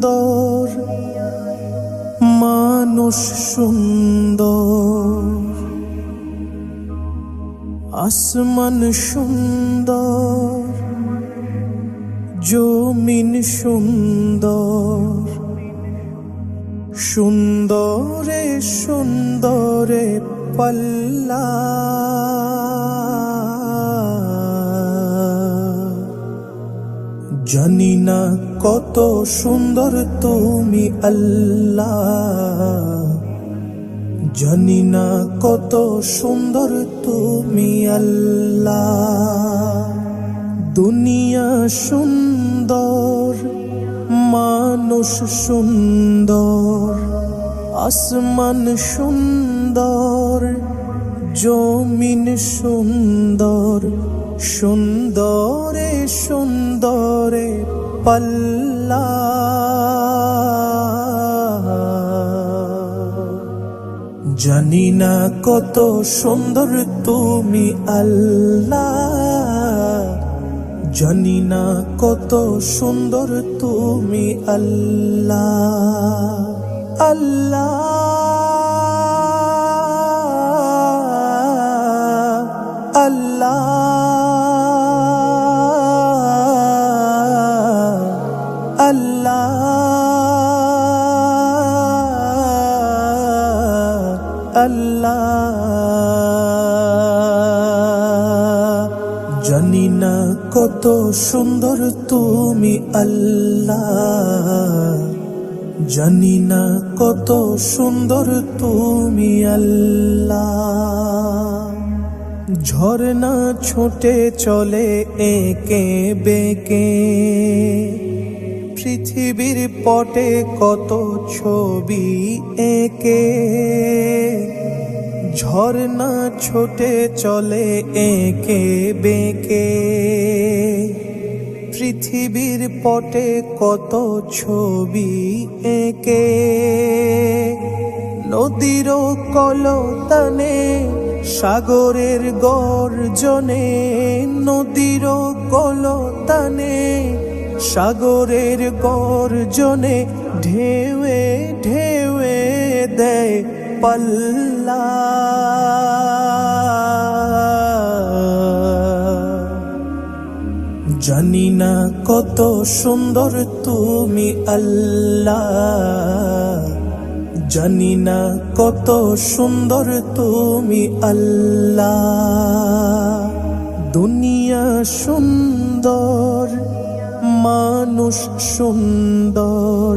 সুন্দর, মানুষ সুন্দর, আসমান সুন্দর, জমিন সুন্দর, সুন্দরে সুন্দরে পাল্লা। জানি না কত সুন্দর তুমি আল্লাহ, জানি না কত সুন্দর তুমি আল্লাহ। দুনিয়া সুন্দর, মানুষ সুন্দর, আসমান সুন্দর, জমিন সুন্দর, সুন্দরে সুন্দরে পাল্লা। জানি না কত সুন্দর তুমি আল্লাহ, জানি না কত সুন্দর তুমি আল্লাহ। আল্লাহ আল্লাহ আল্লাহ আল্লাহ। জানি না কত সুন্দর তুমি আল্লাহ, জানি না কত সুন্দর তুমি আল্লাহ। ঝরনা ছোটে চলে এঁকে বেঁকে, পৃথিবীর পটে কত ছবি এঁকে। ঝরনা ছোটে চলে এঁকে বেঁকে, পৃথিবীর পটে কত ছবি এঁকে। নদীর কলতানে, সাগরের গর্জনে, নদীর কলতানে, সাগরের গর্জনে, ঢেউয়ে ঢেউয়ে দেয় পাল্লা। জানি না কত সুন্দর তুমি আল্লাহ, জানি না কত সুন্দর তুমি আল্লাহ। দুনিয়া সুন্দর, মানুষ সুন্দর,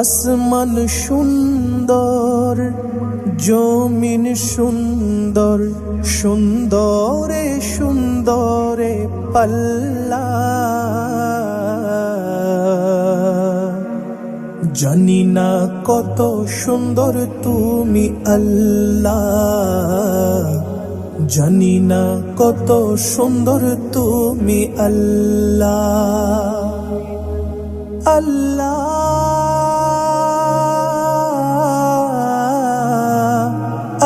আসমান সুন্দর, জমিন সুন্দর, সুন্দরে সুন্দরে পাল্লা। জানি না কত সুন্দর তুমি আল্লাহ, জানি না কত সুন্দর তুমি আল্লাহ। আল্লাহ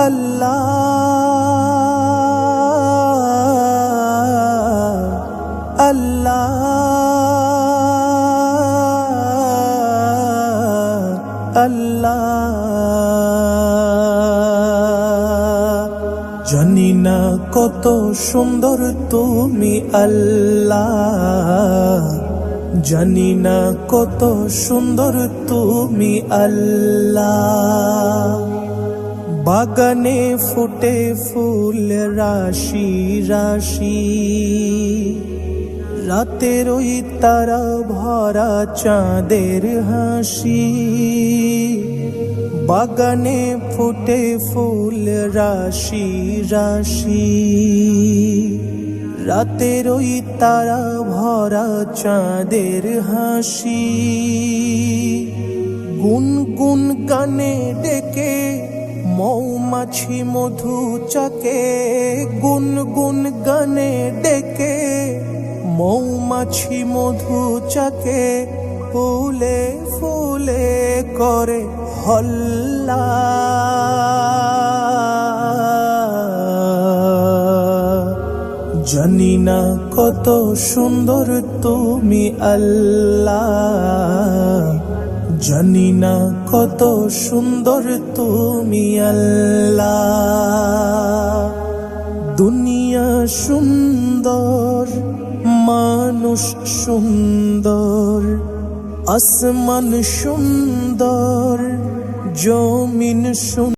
আল্লাহ আল্লাহ আল্লাহ। জানি না কত সুন্দর তুমি আল্লাহ, জানি না কত সুন্দর তুমি আল্লাহ। বাগানে ফুটে ফুল রাশি রাশি, রাতের ওই তারা ভরা চাঁদের হাসি। বাগানে ফুটে ফুল রাশি রাশি, রাতের ওই তারা ভরা চাঁদের হাসি। গুনগুন গানে ডেকে মৌমাছি মধু চাকে, গুনগুন গানে ডেকে মৌমাছি মধু চাকে। ফুলে ফুলে করে হল্লা, জানি না কত সুন্দর তুমি আল্লাহ, জানি না কত সুন্দর তুমি আল্লাহ। দুনিয়া সুন্দর, মানুষ সুন্দর, আসমান সুন্দর, জমিন সুন্দর।